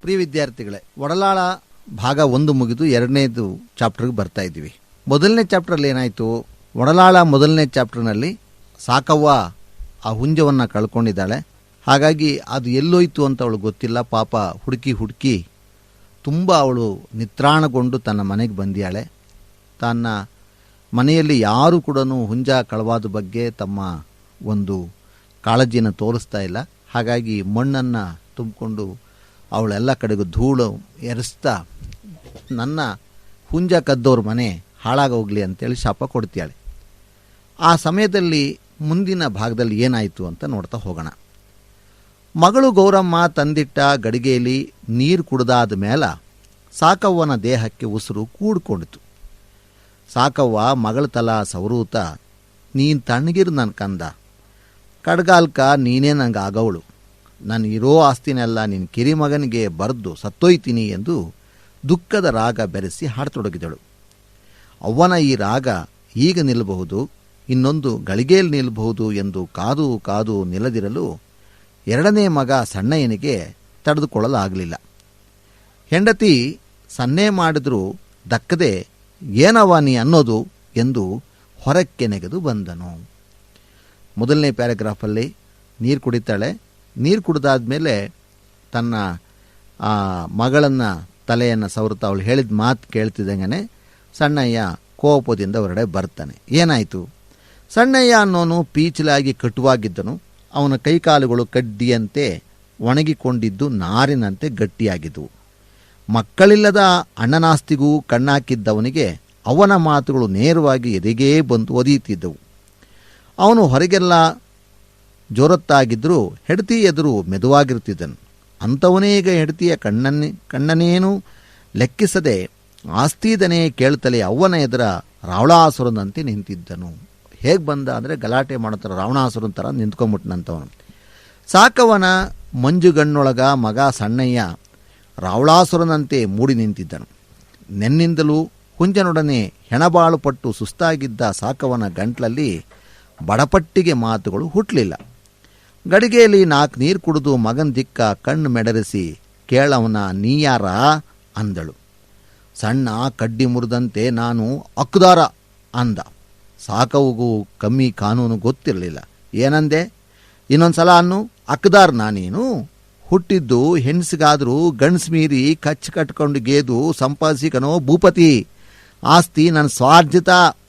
ಪ್ರಿಯ ವಿದ್ಯಾರ್ಥಿಗಳೇ, ಒಡಲಾಳ ಭಾಗ 1 ಮುಗಿದು 2ನೇದು ಚಾಪ್ಟರ್ಗೆ ಬರ್ತಾ ಇದ್ದೀವಿ. ಮೊದಲನೇ ಚಾಪ್ಟರ್ಲ್ಲಿ ಏನಾಯಿತು? ಒಡಲಾಳ ಮೊದಲನೇ ಚಾಪ್ಟರ್ನಲ್ಲಿ ಸಾಕವ್ವ ಆ ಹುಂಜವನ್ನು ಕಳ್ಕೊಂಡಿದ್ದಾಳೆ. ಹಾಗಾಗಿ ಅದು ಎಲ್ಲೋಯ್ತು ಅಂತ ಅವಳು ಗೊತ್ತಿಲ್ಲ. ಪಾಪ ಹುಡುಕಿ ತುಂಬ ಅವಳು ನಿತ್ರಾಣಗೊಂಡು ತನ್ನ ಮನೆಗೆ ಬಂದಿಯಾಳೆ. ತನ್ನ ಮನೆಯಲ್ಲಿ ಯಾರೂ ಕೂಡ ಹುಂಜ ಕಳವಾದ ಬಗ್ಗೆ ತಮ್ಮ ಒಂದು ಕಾಳಜಿಯನ್ನು ತೋರಿಸ್ತಾ ಇಲ್ಲ. ಹಾಗಾಗಿ ಮಣ್ಣನ್ನು ತುಂಬಿಕೊಂಡು ಅವಳೆಲ್ಲ ಕಡೆಗೂ ಧೂಳು ಎರೆಸ್ತಾ ನನ್ನ ಹುಂಜ ಕದ್ದವ್ರ ಮನೆ ಹಾಳಾಗೋಗ್ಲಿ ಅಂತೇಳಿ ಶಾಪ ಕೊಡ್ತಾಳೆ. ಆ ಸಮಯದಲ್ಲಿ ಮುಂದಿನ ಭಾಗದಲ್ಲಿ ಏನಾಯಿತು ಅಂತ ನೋಡ್ತಾ ಹೋಗೋಣ. ಮಗಳು ಗೌರಮ್ಮ ತಂದಿಟ್ಟ ಗಡಿಗೆಯಲ್ಲಿ ನೀರು ಕುಡಿದಾದ ಮೇಲೆ ಸಾಕವ್ವನ ದೇಹಕ್ಕೆ ಉಸಿರು ಕೂಡ್ಕೊಂಡಿತು. ಸಾಕವ್ವ ಮಗಳ ತಲ ಸವರೂತ, ನೀನು ತಣ್ಣಗಿರು ನನ್ನ ಕಂದ, ಕಡ್ಗಾಲ್ಕ ನೀನೇ ನಂಗೆ ಆಗವಳು, ನಾನು ಇರೋ ಆಸ್ತಿನೆಲ್ಲ ನಿನ್ನ ಕಿರಿಮಗನಿಗೆ ಬರೆದು ಸತ್ತೋಯ್ತೀನಿ ಎಂದು ದುಃಖದ ರಾಗ ಬೆರೆಸಿ ಹಾಡತೊಡಗಿದಳು. ಅವ್ವನ ಈ ರಾಗ ಈಗ ನಿಲ್ಲಬಹುದು, ಇನ್ನೊಂದು ಗಳಿಗೆಯಲ್ಲಿ ನಿಲ್ಲಬಹುದು ಎಂದು ಕಾದು ಕಾದು ನಿಲ್ಲದಿರಲು 2ನೇ ಮಗ ಸಣ್ಣಯ್ಯನಿಗೆ ತಡೆದುಕೊಳ್ಳಲಾಗಲಿಲ್ಲ. ಹೆಂಡತಿ ಸನ್ನೆ ಮಾಡಿದ್ರೂ ದಕ್ಕದೆ ಏನವ ನೀ ಅನ್ನೋದು ಎಂದು ಹೊರಕ್ಕೆ ನೆಗೆದು ಬಂದನು. ಮೊದಲನೇ ಪ್ಯಾರಾಗ್ರಾಫಲ್ಲಿ ನೀರು ಕುಡಿತಾಳೆ. ನೀರು ಕುಡಿದಾದ್ಮೇಲೆ ತನ್ನ ಮಗಳನ್ನು ತಲೆಯನ್ನು ಸವರುತ್ತಾ ಅವಳು ಹೇಳಿದ ಮಾತು ಕೇಳ್ತಿದ್ದಂಗೆ ಸಣ್ಣಯ್ಯ ಕೋಪದಿಂದ ಹೊರಗಡೆ ಬರ್ತಾನೆ. ಏನಾಯಿತು? ಸಣ್ಣಯ್ಯ ಅನ್ನೋನು ಪೀಚಲಾಗಿ ಕಟುವಾಗಿದ್ದನು. ಅವನ ಕೈಕಾಲುಗಳು ಕಡ್ಡಿಯಂತೆ ಒಣಗಿಕೊಂಡಿದ್ದು ನಾರಿನಂತೆ ಗಟ್ಟಿಯಾಗಿದ್ದವು. ಮಕ್ಕಳಿಲ್ಲದ ಅಣ್ಣನಾಸ್ತಿಗೂ ಕಣ್ಣಾಕಿದ್ದವನಿಗೆ ಅವನ ಮಾತುಗಳು ನೇರವಾಗಿ ಎದೆಗೇ ಬಂದು ಒದೀತಿದ್ದವು. ಅವನು ಹೊರಗೆಲ್ಲ ಜೋರತ್ತಾಗಿದ್ದರೂ ಹೆಂಡತಿ ಎದುರು ಮೆದುವಾಗಿರ್ತಿದ್ದನು. ಅಂಥವನೇ ಈಗ ಹೆಂಡತಿಯ ಕಣ್ಣನೇನು ಲೆಕ್ಕಿಸದೆ ಆಸ್ತಿದನೇ ಕೇಳ್ತಲೇ ಅವ್ವನ ಎದುರ ರಾವಣಾಸುರನಂತೆ ನಿಂತಿದ್ದನು. ಹೇಗೆ ಬಂದ ಅಂದರೆ ಗಲಾಟೆ ಮಾಡೋತರ ರಾವಣಾಸುರನ ಥರ ನಿಂತ್ಕೊಂಡ್ಬಿಟ್ನಂತವನು. ಸಾಕವನ ಮಂಜುಗಣ್ಣೊಳಗ ಮಗ ಸಣ್ಣಯ್ಯ ರಾವಣಾಸುರನಂತೆ ಮೂಡಿ ನಿಂತಿದ್ದನು. ನೆನ್ನಿಂದಲೂ ಹುಂಜನೊಡನೆ ಹೆಣಬಾಳು ಪಟ್ಟು ಸುಸ್ತಾಗಿದ್ದ ಸಾಕವನ ಗಂಟ್ಲಲ್ಲಿ ಬಡಪಟ್ಟಿಗೆ ಮಾತುಗಳು ಹುಟ್ಟಲಿಲ್ಲ. ಗಡಿಗೆಯಲ್ಲಿ 4 ನೀರು ಕುಡಿದು ಮಗನ ದಿಕ್ಕ ಕಣ್ಣು ಮೆಡರಿಸಿ ಕೇಳವನ ನೀಯಾರ ಅಂದಳು. ಸಣ್ಣ ಕಡ್ಡಿ ಮುರಿದಂತೆ ನಾನು ಅಕ್ಕುದಾರ ಅಂದ. ಸಾಕವ್ಗೂ ಕಮ್ಮಿ ಕಾನೂನು ಗೊತ್ತಿರಲಿಲ್ಲ. ಏನಂದೆ? ಇನ್ನೊಂದು ಸಲ ಅನ್ನು. ಅಕ್ಕದಾರ್ ನಾನೇನು? ಹುಟ್ಟಿದ್ದು ಹೆಣ್ಸಿಗಾದರೂ ಗಂಡ್ಸ್ ಮೀರಿ ಕಚ್ಚು ಕಟ್ಕೊಂಡು ಗೇದು ಸಂಪಾದಿಸಿಕನೋ ಭೂಪತಿ. ಆಸ್ತಿ ನನ್ನ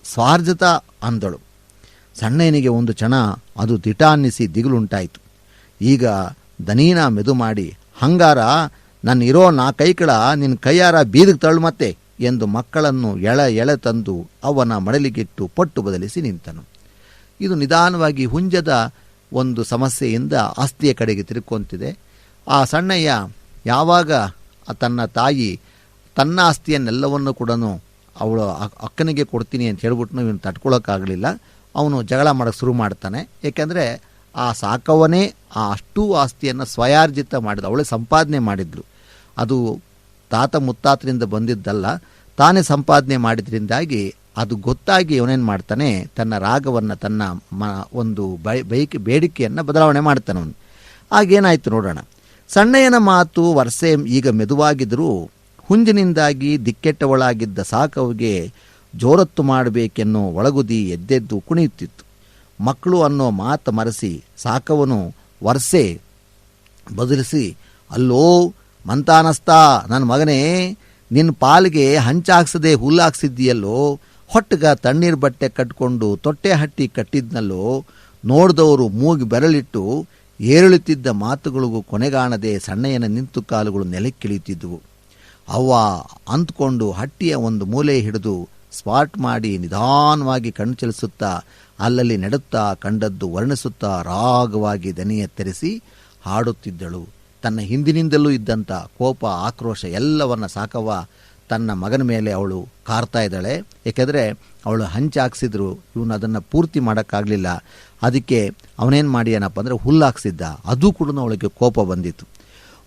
ಸ್ವಾರ್ಜಿತ ಅಂದಳು. ಸಣ್ಣಯ್ಯನಿಗೆ ಒಂದು ಕ್ಷಣ ಅದು ದಿಟ ಅನ್ನಿಸಿ ದಿಗುಲುಂಟಾಯಿತು. ಈಗ ದನೀನ ಮೆದು ಮಾಡಿ, ಹಂಗಾರ ನನ್ನ ಇರೋ 4 ಕೈಕಳ ನಿನ್ನ ಕೈಯಾರ ಬೀದಿಗೆ ತಳ್ಳು ಮತ್ತೆ ಎಂದು ಮಕ್ಕಳನ್ನು ಎಳೆ ತಂದು ಅವನ ಮಡಲಿಗಿಟ್ಟು ಪಟ್ಟು ಬದಲಿಸಿ ನಿಂತನು. ಇದು ನಿಧಾನವಾಗಿ ಹುಂಜದ ಒಂದು ಸಮಸ್ಯೆಯಿಂದ ಆಸ್ತಿಯ ಕಡೆಗೆ ತಿರುಕೊಂತಿದೆ. ಆ ಸಣ್ಣಯ್ಯ ಯಾವಾಗ ತನ್ನ ತಾಯಿ ತನ್ನ ಆಸ್ತಿಯನ್ನೆಲ್ಲವನ್ನು ಕೂಡ ಅವಳು ಅಕ್ಕನಿಗೆ ಕೊಡ್ತೀನಿ ಅಂತ ಹೇಳ್ಬಿಟ್ಟು ಇವನು ತಡ್ಕೊಳ್ಳೋಕ್ಕಾಗಲಿಲ್ಲ. ಅವನು ಜಗಳ ಮಾಡೋಕ್ಕೆ ಶುರು ಮಾಡ್ತಾನೆ. ಏಕೆಂದರೆ ಆ ಸಾಕವನೇ ಅಷ್ಟೂ ಆಸ್ತಿಯನ್ನು ಸ್ವಯಾರ್ಜಿತ ಮಾಡಿದ, ಅವಳೇ ಸಂಪಾದನೆ ಮಾಡಿದ್ಳು. ಅದು ತಾತ ಮುತ್ತಾತರಿಂದ ಬಂದಿದ್ದಲ್ಲ, ತಾನೇ ಸಂಪಾದನೆ ಮಾಡಿದ್ರಿಂದಾಗಿ ಅದು ಗೊತ್ತಾಗಿ ಅವನೇನು ಮಾಡ್ತಾನೆ, ತನ್ನ ರಾಗವನ್ನು ತನ್ನ ಒಂದು ಬೇಡಿಕೆಯನ್ನು ಬದಲಾವಣೆ ಮಾಡ್ತಾನೆ ಅವನು. ಆಗೇನಾಯಿತು ನೋಡೋಣ. ಸಣ್ಣಯ್ಯನ ಮಾತು ವರ್ಷೆ ಈಗ ಮೆದುವಾಗಿದ್ದರೂ ಹುಂಜಿನಿಂದಾಗಿ ದಿಕ್ಕೆಟ್ಟವಳಾಗಿದ್ದ ಸಾಕವ್ಗೆ ಜೋರತ್ತು ಮಾಡಬೇಕೆನ್ನೋ ಒಳಗುದಿ ಎದ್ದೆದ್ದು ಕುಣಿಯುತ್ತಿತ್ತು. ಮಕ್ಕಳು ಅನ್ನೋ ಮಾತು ಮರೆಸಿ ಸಾಕವನು ವರ್ಷೆ ಬದಲಿಸಿ, ಅಲ್ಲೋ ಮಂತಾನಸ್ತಾ ನನ್ನ ಮಗನೇ, ನಿನ್ನ ಪಾಲಿಗೆ ಹಂಚಾಕ್ಸದೆ ಹುಲ್ಲಾಕ್ಸಿದ್ದೀಯಲ್ಲೋ, ಹೊಟ್ಟಗ ತಣ್ಣೀರು ಬಟ್ಟೆ ಕಟ್ಕೊಂಡು ತೊಟ್ಟೆ ಹಟ್ಟಿ ಕಟ್ಟಿದ್ನಲ್ಲೋ, ನೋಡಿದವರು ಮೂಗಿ ಬೆರಳಿಟ್ಟು ಏರುಳುತ್ತಿದ್ದ ಮಾತುಗಳಿಗೂ ಕೊನೆಗಾಣದೆ ಸಣ್ಣಯ್ಯನ ನಿಂತು ಕಾಲುಗಳು ನೆಲಕ್ಕಿಳಿಯುತ್ತಿದ್ದುವು. ಅವ್ವ ಅಂದ್ಕೊಂಡು ಹಟ್ಟಿಯ ಒಂದು ಮೂಲೆ ಹಿಡಿದು ಸ್ಪಾಟ್ ಮಾಡಿ ನಿಧಾನವಾಗಿ ಕಣ್ಣು ಚಲಿಸುತ್ತಾ ಅಲ್ಲಲ್ಲಿ ನೆಡುತ್ತಾ ಕಂಡದ್ದು ವರ್ಣಿಸುತ್ತಾ ರಾಗವಾಗಿ ದನಿ ಎತ್ತರಿಸಿ ಹಾಡುತ್ತಿದ್ದಳು. ತನ್ನ ಹಿಂದಿನಿಂದಲೂ ಇದ್ದಂಥ ಕೋಪ ಆಕ್ರೋಶ ಎಲ್ಲವನ್ನ ಸಾಕವ್ವ ತನ್ನ ಮಗನ ಮೇಲೆ ಅವಳು ಕಾರ್ತಾ ಇದ್ದಾಳೆ. ಏಕೆಂದರೆ ಅವಳು ಹಂಚಾಕ್ಸಿದ್ರು, ಇವನು ಅದನ್ನು ಪೂರ್ತಿ ಮಾಡೋಕ್ಕಾಗಲಿಲ್ಲ. ಅದಕ್ಕೆ ಅವನೇನು ಮಾಡ್ಯಾನಪ್ಪ ಅಂದರೆ ಹುಲ್ಲಾಕ್ಸಿದ್ದ. ಅದು ಕೂಡ ಅವಳಿಗೆ ಕೋಪ ಬಂದಿತ್ತು.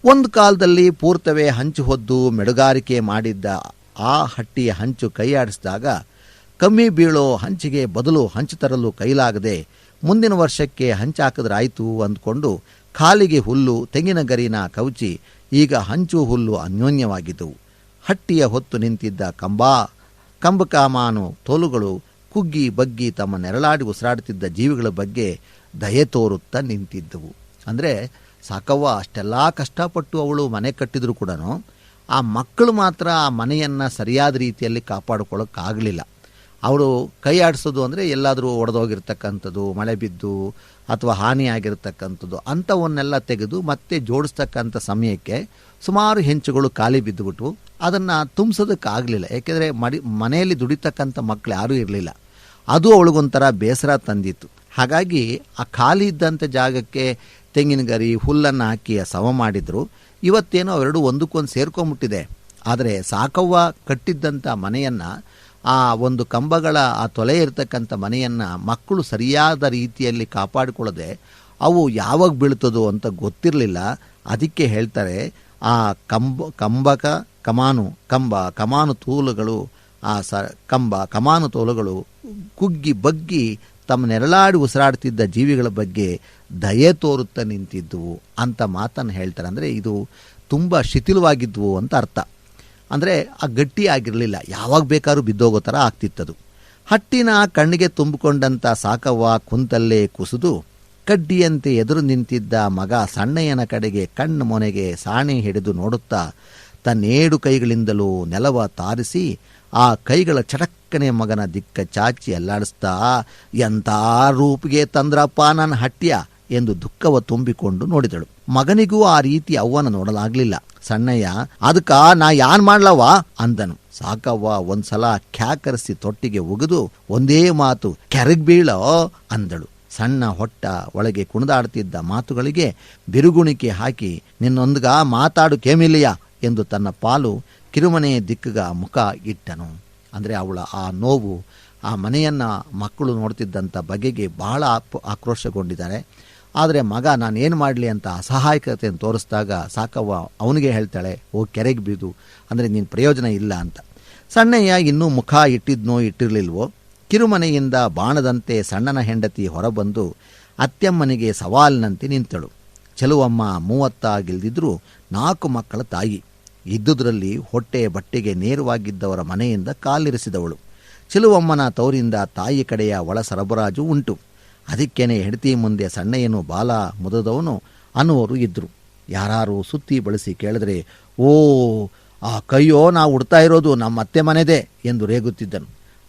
ಒಂದು ಕಾಲದಲ್ಲಿ ಪೂರ್ತವೇ ಹಂಚು ಹೊದ್ದು ಮೆಡುಗಾರಿಕೆ ಮಾಡಿದ್ದ ಆ ಹಟ್ಟಿಯ ಹಂಚು ಕೈಯಾಡಿಸಿದಾಗ ಕಮ್ಮಿ ಬೀಳೋ ಹಂಚಿಗೆ ಬದಲು ಹಂಚು ತರಲು ಕೈಲಾಗದೆ ಮುಂದಿನ ವರ್ಷಕ್ಕೆ ಹಂಚಾಕಿದ್ರಾಯ್ತು ಅಂದ್ಕೊಂಡು ಕಾಲಿಗೆ ಹುಲ್ಲು ತೆಂಗಿನ ಗರಿನ ಕವುಚಿ ಈಗ ಹಂಚು ಹುಲ್ಲು ಅನ್ಯೋನ್ಯವಾಗಿದ್ದವು. ಹಟ್ಟಿಯ ಹೊತ್ತು ನಿಂತಿದ್ದ ಕಂಬಕಾಮಾನು ತೋಲುಗಳು ಕುಗ್ಗಿ ಬಗ್ಗಿ ತಮ್ಮ ನೆರಳಾಡಿ ಉಸಿರಾಡುತ್ತಿದ್ದ ಜೀವಿಗಳ ಬಗ್ಗೆ ದಯೆ ತೋರುತ್ತಾ ನಿಂತಿದ್ದವು. ಅಂದರೆ ಸಾಕವ್ವ ಅಷ್ಟೆಲ್ಲ ಕಷ್ಟಪಟ್ಟು ಅವಳು ಮನೆ ಕಟ್ಟಿದ್ರು ಕೂಡ ಆ ಮಕ್ಕಳು ಮಾತ್ರ ಆ ಮನೆಯನ್ನು ಸರಿಯಾದ ರೀತಿಯಲ್ಲಿ ಕಾಪಾಡಿಕೊಳ್ಳೋಕ್ಕಾಗಲಿಲ್ಲ. ಅವಳು ಕೈ ಆಡಿಸೋದು ಅಂದರೆ ಎಲ್ಲಾದರೂ ಒಡೆದೋಗಿರ್ತಕ್ಕಂಥದ್ದು, ಮಳೆ ಬಿದ್ದು ಅಥವಾ ಹಾನಿಯಾಗಿರ್ತಕ್ಕಂಥದ್ದು ಅಂಥವನ್ನೆಲ್ಲ ತೆಗೆದು ಮತ್ತೆ ಜೋಡಿಸ್ತಕ್ಕಂಥ ಸಮಯಕ್ಕೆ ಸುಮಾರು ಹೆಂಚುಗಳು ಖಾಲಿ ಬಿದ್ದುಬಿಟ್ಟು ಅದನ್ನು ತುಂಬಿಸೋದಕ್ಕಾಗಲಿಲ್ಲ. ಏಕೆಂದರೆ ಮನೆಯಲ್ಲಿ ದುಡಿತಕ್ಕಂಥ ಮಕ್ಕಳು ಯಾರೂ ಇರಲಿಲ್ಲ. ಅದು ಅವಳಿಗೊಂಥರ ಬೇಸರ ತಂದಿತ್ತು. ಹಾಗಾಗಿ ಆ ಖಾಲಿ ಇದ್ದಂಥ ಜಾಗಕ್ಕೆ ತೆಂಗಿನ ಗರಿ ಹುಲ್ಲನ್ನು ಹಾಕಿ ಸಮ ಮಾಡಿದ್ರು. ಇವತ್ತೇನೋ ಅವೆರಡು ಒಂದಕ್ಕೊಂದು ಸೇರ್ಕೊಂಬಿಟ್ಟಿದೆ. ಆದರೆ ಸಾಕವ್ವ ಕಟ್ಟಿದ್ದಂಥ ಮನೆಯನ್ನು, ಆ ಒಂದು ಕಂಬಗಳ ಆ ತೊಲೆ ಇರತಕ್ಕಂಥ ಮನೆಯನ್ನು ಮಕ್ಕಳು ಸರಿಯಾದ ರೀತಿಯಲ್ಲಿ ಕಾಪಾಡಿಕೊಳ್ಳದೆ ಅವು ಯಾವಾಗ ಬೀಳ್ತದೋ ಅಂತ ಗೊತ್ತಿರಲಿಲ್ಲ. ಅದಕ್ಕೆ ಹೇಳ್ತಾರೆ, ಆ ಕಮಾನು ತೋಲುಗಳು ಕಮಾನು ತೋಲುಗಳು ಕುಗ್ಗಿ ಬಗ್ಗಿ ತಮ್ಮ ನೆರಳಾಡಿ ಉಸಿರಾಡ್ತಿದ್ದ ಜೀವಿಗಳ ಬಗ್ಗೆ ದಯೆ ತೋರುತ್ತಾ ನಿಂತಿದ್ವು ಅಂತ ಮಾತನ್ನು ಹೇಳ್ತಾರೆ. ಅಂದರೆ ಇದು ತುಂಬ ಶಿಥಿಲವಾಗಿದ್ವು ಅಂತ ಅರ್ಥ. ಅಂದರೆ ಆ ಗಟ್ಟಿ ಆಗಿರಲಿಲ್ಲ, ಯಾವಾಗ ಬೇಕಾದ್ರೂ ಬಿದ್ದೋಗೋ ಥರ ಆಗ್ತಿತ್ತದು. ಹಟ್ಟಿನ ಕಣ್ಣಿಗೆ ತುಂಬಿಕೊಂಡಂಥ ಸಾಕವ್ವ ಕುಂತಲ್ಲೇ ಕುಸಿದು ಕಡ್ಡಿಯಂತೆ ಎದುರು ನಿಂತಿದ್ದ ಮಗ ಸಣ್ಣಯ್ಯನ ಕಡೆಗೆ ಕಣ್ಣು ಮೊನೆಗೆ ಸಾಣೆ ಹಿಡಿದು ನೋಡುತ್ತಾ ತನ್ನೇಡು ಕೈಗಳಿಂದಲೂ ನೆಲವ ತಾರಿಸಿ ಆ ಕೈಗಳ ಚಟಕ್ಕನೆ ಮಗನ ದಿಕ್ಕ ಚಾಚಿ ಅಲ್ಲಾಡಿಸ್ತಾ, ಎಂಥ ರೂಪಿಗೆ ತಂದ್ರಪ್ಪ ನನ್ನ ಹಟ್ಟಿಯ ಎಂದು ದುಃಖವ ತುಂಬಿಕೊಂಡು ನೋಡಿದಳು. ಮಗನಿಗೂ ಆ ರೀತಿ ಅವ್ವನ ನೋಡಲಾಗ್ಲಿಲ್ಲ. ಸಣ್ಣಯ್ಯ, ಅದಕ್ಕ ನಾ ಯಾನ್ ಮಾಡ್ಲವ ಅಂದನು. ಸಾಕವ್ವ ಒಂದ್ಸಲ ಕ್ಯಾಕರಿಸಿ ತೊಟ್ಟಿಗೆ ಉಗಿದು ಒಂದೇ ಮಾತು ಕೆರಗ್ ಬೀಳೋ ಅಂದಳು. ಸಣ್ಣ ಹೊಟ್ಟ ಒಳಗೆ ಕುಣಿದಾಡ್ತಿದ್ದ ಮಾತುಗಳಿಗೆ ಬಿರುಗುಣಿಕೆ ಹಾಕಿ, ನಿನ್ನೊಂದ್ಗ ಮಾತಾಡು ಕೇಮಿಲಿಯ ಎಂದು ತನ್ನ ಪಾಲು ಕಿರುಮನೆ ದಿಕ್ಕಗ ಮುಖ ಇಟ್ಟನು. ಅಂದರೆ ಅವಳ ಆ ನೋವು, ಆ ಮನೆಯನ್ನು ಮಕ್ಕಳು ನೋಡ್ತಿದ್ದಂಥ ಬಗೆಗೆ ಬಹಳ ಆಕ್ರೋಶಗೊಂಡಿದ್ದಾರೆ. ಆದರೆ ಮಗ ನಾನೇನು ಮಾಡಲಿ ಅಂತ ಅಸಹಾಯಕತೆಯನ್ನು ತೋರಿಸಿದಾಗ ಸಾಕವ್ವ ಅವನಿಗೆ ಹೇಳ್ತಾಳೆ, ಓ ಕೆರೆಗೆ ಬೀದು, ಅಂದರೆ ನೀನು ಪ್ರಯೋಜನ ಇಲ್ಲ ಅಂತ. ಸಣ್ಣಯ್ಯ ಇನ್ನೂ ಮುಖ ಇಟ್ಟಿದ್ನೋ ಇಟ್ಟಿರಲಿಲ್ವೋ, ಕಿರುಮನೆಯಿಂದ ಬಾಣದಂತೆ ಸಣ್ಣನ ಹೆಂಡತಿ ಹೊರಬಂದು ಅತ್ತೆಮ್ಮನಿಗೆ ಸವಾಲಿನಂತೆ ನಿಂತಳು. ಚೆಲುವಮ್ಮ 30 ಗಿಲ್ದಿದ್ರೂ 4 ಮಕ್ಕಳ ತಾಯಿ. ಇದ್ದುದರಲ್ಲಿ ಹೊಟ್ಟೆ ಬಟ್ಟೆಗೆ ನೇರವಾಗಿದ್ದವರ ಮನೆಯಿಂದ ಕಾಲಿರಿಸಿದವಳು. ಚೆಲುವಮ್ಮನ ತವರಿಂದ ತಾಯಿ ಕಡೆಯ ಒಳ ಸರಬರಾಜು ಉಂಟು. ಅದಕ್ಕೇನೆ ಹೆಂಡತಿ ಮುಂದೆ ಸಣ್ಣಯ್ಯನು ಬಾಲ ಮುದದವನು ಅನ್ನುವರು ಇದ್ದರು. ಯಾರು ಸುತ್ತಿ ಬಳಸಿ ಕೇಳಿದ್ರೆ, ಓ ಆ ಕೈಯೋ ನಾವು ಉಡ್ತಾ ಇರೋದು ನಮ್ಮ ಅತ್ತೆ ಮನೆದೇ ಎಂದು ರೇಗುತ್ತಿದ್ದನು.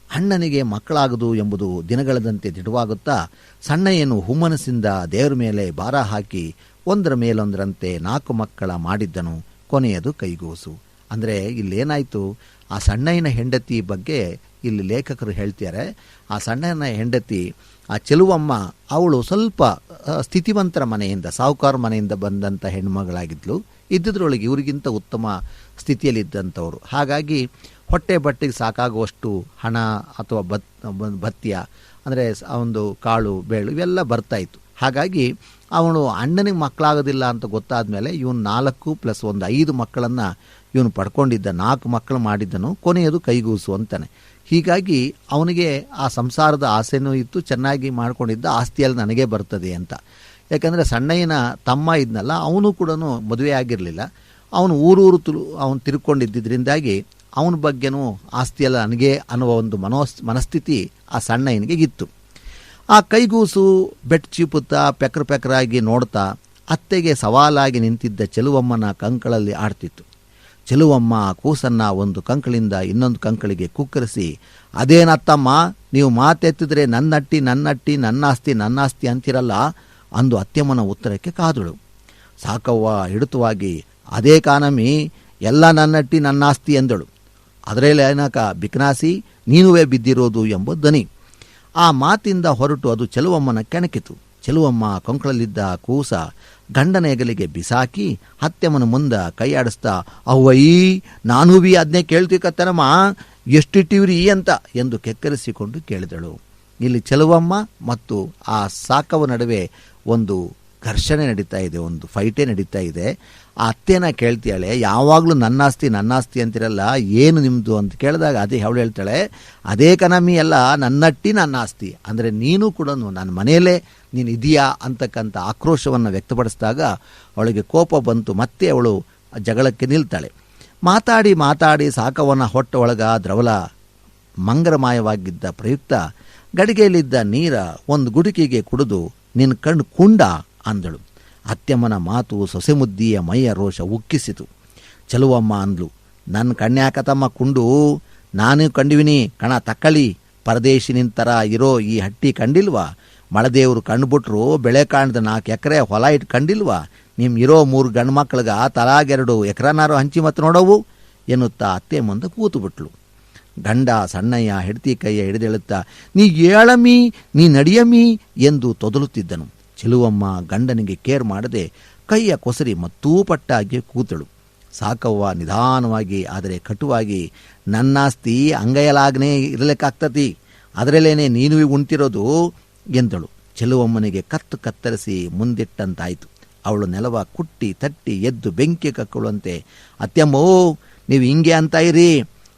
ಅಣ್ಣನಿಗೆ ಮಕ್ಕಳಾಗದು ಎಂಬುದು ದಿನಗಳದಂತೆ ದಿಟವಾಗುತ್ತಾ ಸಣ್ಣಯ್ಯನು ಹುಮ್ಮನಸ್ಸಿಂದ ದೇವರ ಮೇಲೆ ಭಾರ ಹಾಕಿ ಒಂದರ ಮೇಲೊಂದರಂತೆ 4 ಮಕ್ಕಳ ಮಾಡಿದ್ದನು. ಕೊನೆಯದು ಕೈಗೂಸು. ಅಂದರೆ ಇಲ್ಲೇನಾಯಿತು, ಆ ಸಣ್ಣಯ್ಯನ ಹೆಂಡತಿ ಬಗ್ಗೆ ಇಲ್ಲಿ ಲೇಖಕರು ಹೇಳ್ತಾರೆ. ಆ ಸಣ್ಣಯ್ಯನ ಹೆಂಡತಿ ಆ ಚೆಲುವಮ್ಮ, ಅವಳು ಸ್ವಲ್ಪ ಸ್ಥಿತಿವಂತರ ಮನೆಯಿಂದ, ಸಾಹುಕಾರ ಮನೆಯಿಂದ ಬಂದಂಥ ಹೆಣ್ಮಗಳಾಗಿದ್ಲು. ಇದ್ದಿದ್ರೊಳಗೆ ಇವರಿಗಿಂತ ಉತ್ತಮ ಸ್ಥಿತಿಯಲ್ಲಿದ್ದಂಥವ್ರು. ಹಾಗಾಗಿ ಹೊಟ್ಟೆ ಬಟ್ಟೆಗೆ ಸಾಕಾಗುವಷ್ಟು ಹಣ ಅಥವಾ ಭತ್ಯ ಅಂದರೆ ಒಂದು ಕಾಳು ಬೇಳು ಇವೆಲ್ಲ ಬರ್ತಾಯಿತ್ತು. ಹಾಗಾಗಿ ಅವನು ಅಣ್ಣನಿಗೆ ಮಕ್ಕಳಾಗೋದಿಲ್ಲ ಅಂತ ಗೊತ್ತಾದ ಮೇಲೆ ಇವನು 4 + 1 5 ಮಕ್ಕಳನ್ನು ಇವನು ಪಡ್ಕೊಂಡಿದ್ದ. 4 ಮಕ್ಕಳು ಮಾಡಿದ್ದನು. ಕೊನೆಯದು ಕೈಗೂಸು ಅಂತಾನೆ. ಹೀಗಾಗಿ ಅವನಿಗೆ ಆ ಸಂಸಾರದ ಆಸೆನೂ ಇತ್ತು, ಚೆನ್ನಾಗಿ ಮಾಡ್ಕೊಂಡಿದ್ದ, ಆಸ್ತಿಯಲ್ಲಿ ನನಗೆ ಬರ್ತದೆ ಅಂತ. ಯಾಕಂದರೆ ಸಣ್ಣಯ್ಯನ ತಮ್ಮ ಇದ್ನಲ್ಲ, ಅವನು ಕೂಡ ಮದುವೆ ಆಗಿರಲಿಲ್ಲ. ಅವನು ಊರೂರು ಅವನು ತಿರ್ಕೊಂಡಿದ್ದರಿಂದಾಗಿ ಅವನ ಬಗ್ಗೆನೂ ಆಸ್ತಿಯಲ್ಲ ನನಗೆ ಅನ್ನುವ ಒಂದು ಮನಸ್ಥಿತಿ ಆ ಸಣ್ಣಯ್ಯನಿಗೆ ಇತ್ತು. ಆ ಕೈಗೂಸು ಬೆಟ್ ಚೀಪುತ್ತಾ ಪೆಕರಾಗಿ ನೋಡ್ತಾ ಅತ್ತೆಗೆ ಸವಾಲಾಗಿ ನಿಂತಿದ್ದ ಚೆಲುವಮ್ಮನ ಕಂಕಳಲ್ಲಿ ಆಡ್ತಿತ್ತು. ಚೆಲುವಮ್ಮ ಕೂಸನ್ನು ಒಂದು ಕಂಕಳಿಂದ ಇನ್ನೊಂದು ಕಂಕಳಿಗೆ ಕುಕ್ಕರಿಸಿ, ಅದೇನತ್ತಮ್ಮ ನೀವು ಮಾತೆತ್ತಿದ್ರೆ ನನ್ನಟ್ಟಿ ನನ್ನಾಸ್ತಿ ಅಂತಿರಲ್ಲ ಅಂದು ಅತ್ತೆಮ್ಮನ ಉತ್ತರಕ್ಕೆ ಕಾದಳು. ಸಾಕವ್ವ ಹಿಡಿತವಾಗಿ, ಅದೇ ಕಾನಮಿ, ಎಲ್ಲ ನನ್ನಟ್ಟಿ ನನ್ನಾಸ್ತಿ ಎಂದಳು. ಅದರಲ್ಲಿ ಏನಕ ಬಿಕ್ನಾಸಿ ನೀನುವೇ ಬಿದ್ದಿರೋದು ಎಂಬ ಧ್ವನಿ. ಆ ಮಾತಿಂದ ಹೊರಟು ಅದು ಚೆಲುವಮ್ಮನ ಕೆಣಕಿತು. ಚೆಲುವಮ್ಮ ಕೊಂಕಳಲ್ಲಿದ್ದ ಕೂಸ ಗಂಡನ ಹೆಗಲಿಗೆ ಬಿಸಾಕಿ ಅತ್ತೆಮ್ಮನ ಮುಂದೆ ಕೈ ಆಡಿಸ್ತಾ, ಅವ್ವಯ್ಯಿ ನಾನೂ ಬಿ ಅದನ್ನೇ ಕೇಳ್ತಿಕತ್ತನಮ್ಮ, ಎಷ್ಟಿಟ್ಟಿವ್ರಿ ಅಂತ ಎಂದು ಕೆಕ್ಕರಿಸಿಕೊಂಡು ಕೇಳಿದಳು. ಇಲ್ಲಿ ಚೆಲುವಮ್ಮ ಮತ್ತು ಆ ಸಾಕವ ನಡುವೆ ಒಂದು ಘರ್ಷಣೆ ನಡೀತಾ ಇದೆ, ಒಂದು ಫೈಟೇ ನಡೀತಾ ಇದೆ. ಆ ಅತ್ತೆನ ಕೇಳ್ತಾಳೆ, ಯಾವಾಗಲೂ ನನ್ನಾಸ್ತಿ ಅಂತಿರಲ್ಲ, ಏನು ನಿಮ್ಮದು ಅಂತ ಕೇಳಿದಾಗ ಅದೇ ಅವಳು ಹೇಳ್ತಾಳೆ, ಅದೇ ಕನಮಿ ಎಲ್ಲ ನನ್ನಟ್ಟಿ ನನ್ನಾಸ್ತಿ, ಅಂದರೆ ನೀನು ಕೂಡ ನನ್ನ ಮನೆಯಲ್ಲೇ ನೀನು ಇದೆಯಾ ಅಂತಕ್ಕಂಥ ಆಕ್ರೋಶವನ್ನು ವ್ಯಕ್ತಪಡಿಸಿದಾಗ ಅವಳಿಗೆ ಕೋಪ ಬಂತು. ಮತ್ತೆ ಅವಳು ಜಗಳಕ್ಕೆ ನಿಲ್ತಾಳೆ. ಮಾತಾಡಿ ಮಾತಾಡಿ ಸಾಕವ್ವನ ಹೊಟ್ಟೆ ಒಳಗ ದ್ರವಲ ಮಂಗರಮಾಯವಾಗಿದ್ದ ಪ್ರಯುಕ್ತ ಗಡಿಗೆಯಲ್ಲಿದ್ದ ನೀರ ಒಂದು ಗುಡುಕಿಗೆ ಕುಡಿದು ನಿನ್ನ ಕಣ್ಣು ಕುಂಡ ಅಂದಳು. ಅತ್ಯಮ್ಮನ ಮಾತು ಸೊಸೆ ಮುದ್ದಿಯ ಮೈಯ ರೋಷ ಉಕ್ಕಿಸಿತು. ಚಲುವಮ್ಮ ಅಂದ್ಲು, ನನ್ನ ಕಣ್ಯಾಕತಮ್ಮ ಕುಂಡು, ನಾನು ಕಂಡಿವಿನಿ ಕಣ ತಕ್ಕಳಿ. ಪರದೇಶಿ ನಿಂತರ ಇರೋ ಈ ಹಟ್ಟಿ ಕಂಡಿಲ್ವಾ? ಮಳದೇವ್ರು ಕಂಡುಬಿಟ್ರು ಬೆಳೆ ಕಾಣ್ದ 4 ಎಕರೆ ಹೊಲ ಇಟ್ಟು ಕಂಡಿಲ್ವಾ? ನಿಮ್ಮ ಇರೋ 3 ಗಂಡು ಮಕ್ಕಳಿಗೆ ತಲಾಗೆರಡು ಎಕರನಾರು ಹಂಚಿ ಮತ್ತು ನೋಡವು ಎನ್ನುತ್ತಾ ಅತ್ತೆ ಮುಂದೆ ಕೂತು ಬಿಟ್ಲು. ಗಂಡ ಸಣ್ಣಯ್ಯ ಹೆಂಡತಿ ಕೈಯ ಹಿಡಿದೇಳುತ್ತಾ, ನೀ ಏಳಮ್ಮಿ, ನೀ ನಡಿಯಮ್ಮಿ ಎಂದು ತೊದಲುತ್ತಿದ್ದನು. ಚೆಲುವಮ್ಮ ಗಂಡನಿಗೆ ಕೇರ್ ಮಾಡದೆ ಕೈಯ ಕೊಸರಿ ಮತ್ತೂ ಪಟ್ಟಾಗಿ ಕೂತಳು. ಸಾಕವ್ವ ನಿಧಾನವಾಗಿ ಆದರೆ ಕಟುವಾಗಿ, ನನ್ನಾಸ್ತಿ ಅಂಗೈಯಲಾಗನೇ ಇರಲಿಕ್ಕಾಗ್ತತಿ, ಅದರಲ್ಲೇನೆ ನೀನು ಉಣ್ತಿರೋದು ಎಂದಳು. ಚೆಲುವಮ್ಮನಿಗೆ ಕತ್ತರಿಸಿ ಮುಂದಿಟ್ಟಂತಾಯಿತು. ಅವಳು ನೆಲವ ಕುಟ್ಟಿ ತಟ್ಟಿ ಎದ್ದು ಬೆಂಕಿ ಕಕ್ಕಳುವಂತೆ, ಅತ್ಯಮ್ಮೋ ನೀವು ಹಿಂಗೆ ಅಂತ ಇರಿ,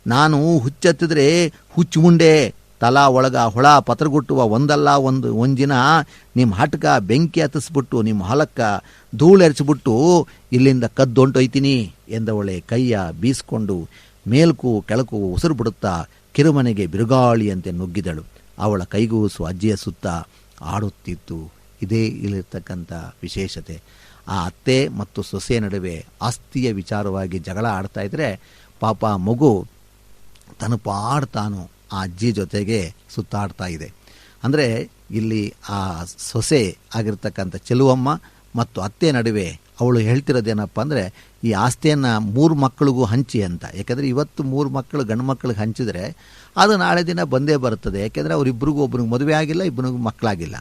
ನಾನು ಹುಚ್ಚತ್ತಿದ್ರೆ ಹುಚ್ಚು ಮುಂಡೆ, ತಲಾ ಒಳಗ ಹೊಳ ಪತ್ರಗುಟ್ಟುವ ಒಂದಲ್ಲ ಒಂದಿನ ನಿಮ್ಮ ಹಟ್ಕ ಬೆಂಕಿ ಹತ್ತಿಸ್ಬಿಟ್ಟು ನಿಮ್ಮ ಹೊಲಕ್ಕ ಧೂಳೆರ್ಚಿಬಿಟ್ಟು ಇಲ್ಲಿಂದ ಕದ್ದೊಂಟೊಯ್ತೀನಿ ಎಂದವಳೆ ಕೈಯ ಬೀಸ್ಕೊಂಡು ಮೇಲ್ಕು ಕೆಳಕು ಉಸಿರು ಬಿಡುತ್ತಾ ಕಿರುಮನೆಗೆ ಬಿರುಗಾಳಿಯಂತೆ ನುಗ್ಗಿದಳು. ಅವಳ ಕೈಗೂಸು ಅಜ್ಜಿಯ ಸುತ್ತ ಆಡುತ್ತಿತ್ತು. ಇದೇ ಇಲ್ಲಿರ್ತಕ್ಕಂಥ ವಿಶೇಷತೆ. ಆ ಅತ್ತೆ ಮತ್ತು ಸೊಸೆ ನಡುವೆ ಆಸ್ತಿಯ ವಿಚಾರವಾಗಿ ಜಗಳ ಆಡ್ತಾ ಇದ್ರೆ ಪಾಪ ಮಗು ತಾನು ಆ ಅಜ್ಜಿ ಜೊತೆಗೆ ಸುತ್ತಾಡ್ತಾ ಇದೆ. ಅಂದರೆ ಇಲ್ಲಿ ಆ ಸೊಸೆ ಆಗಿರ್ತಕ್ಕಂಥ ಚೆಲುವಮ್ಮ ಮತ್ತು ಅತ್ತೆ ನಡುವೆ ಅವಳು ಹೇಳ್ತಿರೋದೇನಪ್ಪ ಅಂದರೆ, ಈ ಆಸ್ತಿಯನ್ನು 3 ಮಕ್ಕಳಿಗೂ ಹಂಚಿ ಅಂತ. ಯಾಕೆಂದರೆ ಇವತ್ತು 3 ಮಕ್ಕಳು ಗಂಡು ಮಕ್ಕಳಿಗೆ ಹಂಚಿದರೆ ಅದು ನಾಳೆ ದಿನ ಬಂದೇ ಬರ್ತದೆ. ಯಾಕೆಂದರೆ ಅವರಿಬ್ಬರಿಗೂ ಒಬ್ಬನಿಗೆ ಮದುವೆ ಆಗಿಲ್ಲ, ಇಬ್ಬನಿಗೂ ಮಕ್ಕಳಾಗಿಲ್ಲ.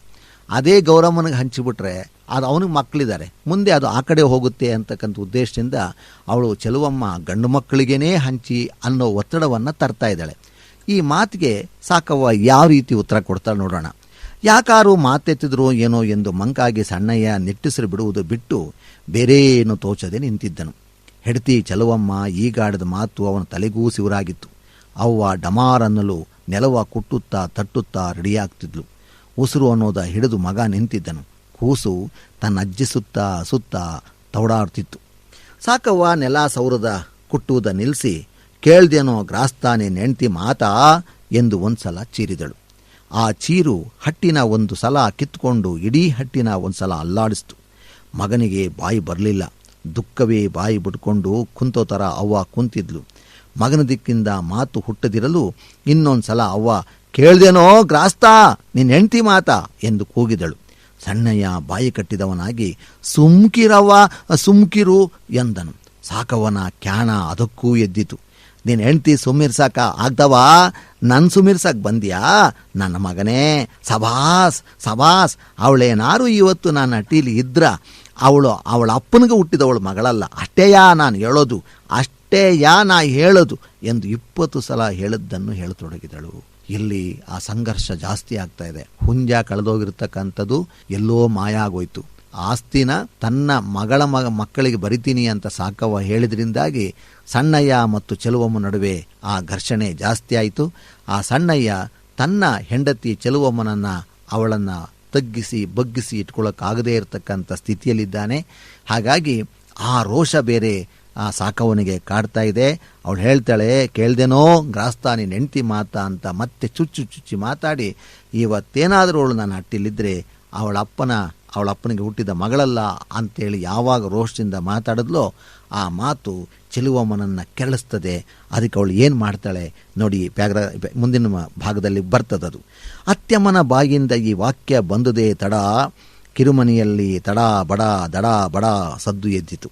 ಅದೇ ಗೌರಮ್ಮನಿಗೆ ಹಂಚಿಬಿಟ್ರೆ ಅದು ಅವನಿಗೆ ಮಕ್ಕಳಿದ್ದಾರೆ, ಮುಂದೆ ಅದು ಆ ಕಡೆ ಹೋಗುತ್ತೆ ಅಂತಕ್ಕಂಥ ಉದ್ದೇಶದಿಂದ ಅವಳು ಚೆಲುವಮ್ಮ ಗಂಡು ಮಕ್ಕಳಿಗೇ ಹಂಚಿ ಅನ್ನೋ ಒತ್ತಡವನ್ನು ತರ್ತಾ ಇದ್ದಾಳೆ. ಈ ಮಾತಿಗೆ ಸಾಕವ್ವ ಯಾವ ರೀತಿ ಉತ್ತರ ಕೊಡ್ತಾಳೆ ನೋಡೋಣ. ಯಾಕಾರು ಮಾತೆತ್ತಿದ್ರು ಏನೋ ಎಂದು ಮಂಕಾಗಿ ಸಣ್ಣಯ್ಯ ನಿಟ್ಟುಸಿರು ಬಿಡುವುದು ಬಿಟ್ಟು ಬೇರೇನು ತೋಚದೆ ನಿಂತಿದ್ದನು. ಹೆಂಡತಿ ಚೆಲುವಮ್ಮ ಈಗಾಡದ ಮಾತು ಅವನ ತಲೆಗೂ ಸಿವುರಾಗಿತ್ತು. ಅವ್ವ ಡಮಾರ್ ಅನ್ನಲು ನೆಲವ ಕುಟ್ಟುತ್ತಾ ತಟ್ಟುತ್ತಾ ರೆಡಿಯಾಗ್ತಿದ್ಲು. ಉಸಿರು ಅನ್ನೋದ ಹಿಡಿದು ಮಗ ನಿಂತಿದ್ದನು. ಕೂಸು ತನ್ನ ಅಜ್ಜಿ ಸುತ್ತ ತವಡಾಡ್ತಿತ್ತು. ಸಾಕವ್ವ ನೆಲ ಸೌರದ ಕುಟ್ಟುವುದ ನಿಲ್ಲಿಸಿ, ಕೇಳ್ದೇನೋ ಗ್ರಾಸ್ತಾನೆ ನೆಂಡ್ತಿ ಮಾತಾ ಎಂದು ಒಂದ್ಸಲ ಚೀರಿದಳು. ಆ ಚೀರು ಹಟ್ಟಿನ ಒಂದು ಸಲ ಕಿತ್ಕೊಂಡು ಇಡೀ ಹಟ್ಟಿನ ಒಂದ್ಸಲ ಅಲ್ಲಾಡಿಸ್ತು. ಮಗನಿಗೆ ಬಾಯಿ ಬರಲಿಲ್ಲ. ದುಃಖವೇ ಬಾಯಿ ಬಿಟ್ಕೊಂಡು ಕುಂತೋ ಥರ ಅವ್ವ ಕುಂತಿದ್ಲು. ಮಗನ ದಿಕ್ಕಿಂದ ಮಾತು ಹುಟ್ಟದಿರಲು ಇನ್ನೊಂದು ಸಲ ಅವ್ವ, ಕೇಳ್ದೇನೋ ಗ್ರಾಸ್ತಾ ನಿನ್ನ ಹೆಂಡ್ತಿ ಮಾತಾ ಎಂದು ಕೂಗಿದಳು. ಸಣ್ಣಯ್ಯ ಬಾಯಿ ಕಟ್ಟಿದವನಾಗಿ, ಸುಮ್ಕಿರವ್ವ ಸುಮ್ಕಿರು ಎಂದನು. ಸಾಕವನ ಕ್ಯಾಣ ಅದಕ್ಕೂ ಎದ್ದಿತು. ನೀನು ಹೆಂಡ್ತಿ ಸುಮ್ಮಿರ್ಸಾಕ ಆಗ್ದವಾ, ನನ್ನ ಸುಮ್ಮಿರ್ಸಕ್ಕೆ ಬಂದ್ಯಾ ನನ್ನ ಮಗನೇ? ಸಬಾಸ್ ಸಬಾಸ್, ಅವಳೇನಾರು ಇವತ್ತು ನಾನು ಹಟ್ಟೀಲಿ ಇದ್ರ ಅವಳ ಅಪ್ಪನಿಗೆ ಹುಟ್ಟಿದವಳು ಮಗಳಲ್ಲ, ಅಷ್ಟೇಯಾ ನಾನು ಹೇಳೋದು, ಅಷ್ಟೇಯಾ ನಾ ಹೇಳೋದು ಎಂದು 20 ಸಲ ಹೇಳಿದ್ದನ್ನು ಹೇಳತೊಡಗಿದಳು. ಇಲ್ಲಿ ಆ ಸಂಘರ್ಷ ಜಾಸ್ತಿ ಆಗ್ತಾ ಇದೆ. ಹುಂಜ ಕಳೆದೋಗಿರ್ತಕ್ಕಂಥದ್ದು ಎಲ್ಲೋ ಮಾಯ ಆಗೋಯ್ತು. ಆಸ್ತಿನ ತನ್ನ ಮಕ್ಕಳಿಗೆ ಬರಿತೀನಿ ಅಂತ ಸಾಕವ್ವ ಹೇಳಿದ್ರಿಂದಾಗಿ ಸಣ್ಣಯ್ಯ ಮತ್ತು ಚೆಲುವಮ್ಮ ನಡುವೆ ಆ ಘರ್ಷಣೆ ಜಾಸ್ತಿ ಆಯಿತು. ಆ ಸಣ್ಣಯ್ಯ ತನ್ನ ಹೆಂಡತಿ ಚೆಲುವಮ್ಮನನ್ನು ಅವಳನ್ನು ತಗ್ಗಿಸಿ ಬಗ್ಗಿಸಿ ಇಟ್ಕೊಳ್ಳೋಕ್ಕಾಗದೇ ಇರತಕ್ಕಂಥ ಸ್ಥಿತಿಯಲ್ಲಿದ್ದಾನೆ. ಹಾಗಾಗಿ ಆ ರೋಷ ಬೇರೆ ಆ ಸಾಕವನಿಗೆ ಕಾಡ್ತಾ ಇದೆ. ಅವಳು ಹೇಳ್ತಾಳೆ, ಕೇಳ್ದೇನೋ ಗ್ರಾಸ್ತಾನಿ ನೆಂಟಿ ಮಾತಾ ಅಂತ ಮತ್ತೆ ಚುಚ್ಚಿ ಮಾತಾಡಿ, ಇವತ್ತೇನಾದರೂ ಅವಳು ನಾನು ಹಟ್ಟಿಲಿದ್ದರೆ ಅವಳಪ್ಪನಿಗೆ ಹುಟ್ಟಿದ ಮಗಳಲ್ಲ ಅಂತೇಳಿ ಯಾವಾಗ ರೋಷದಿಂದ ಮಾತಾಡಿದ್ಲೋ ಆ ಮಾತು ಚೆಲುವಮ್ಮನನ್ನು ಕೆರಳಿಸ್ತದೆ. ಅದಕ್ಕೆ ಅವಳು ಏನು ಮಾಡ್ತಾಳೆ ನೋಡಿ, ಮುಂದಿನ ಭಾಗದಲ್ಲಿ ಬರ್ತದದು. ಅತ್ಯಮ್ಮನ ಬಾಯಿಯಿಂದ ಈ ವಾಕ್ಯ ಬಂದುದೇ ತಡ, ಕಿರುಮನೆಯಲ್ಲಿ ತಡ ಬಡ ದಡ ಬಡ ಸದ್ದು ಎದ್ದಿತು.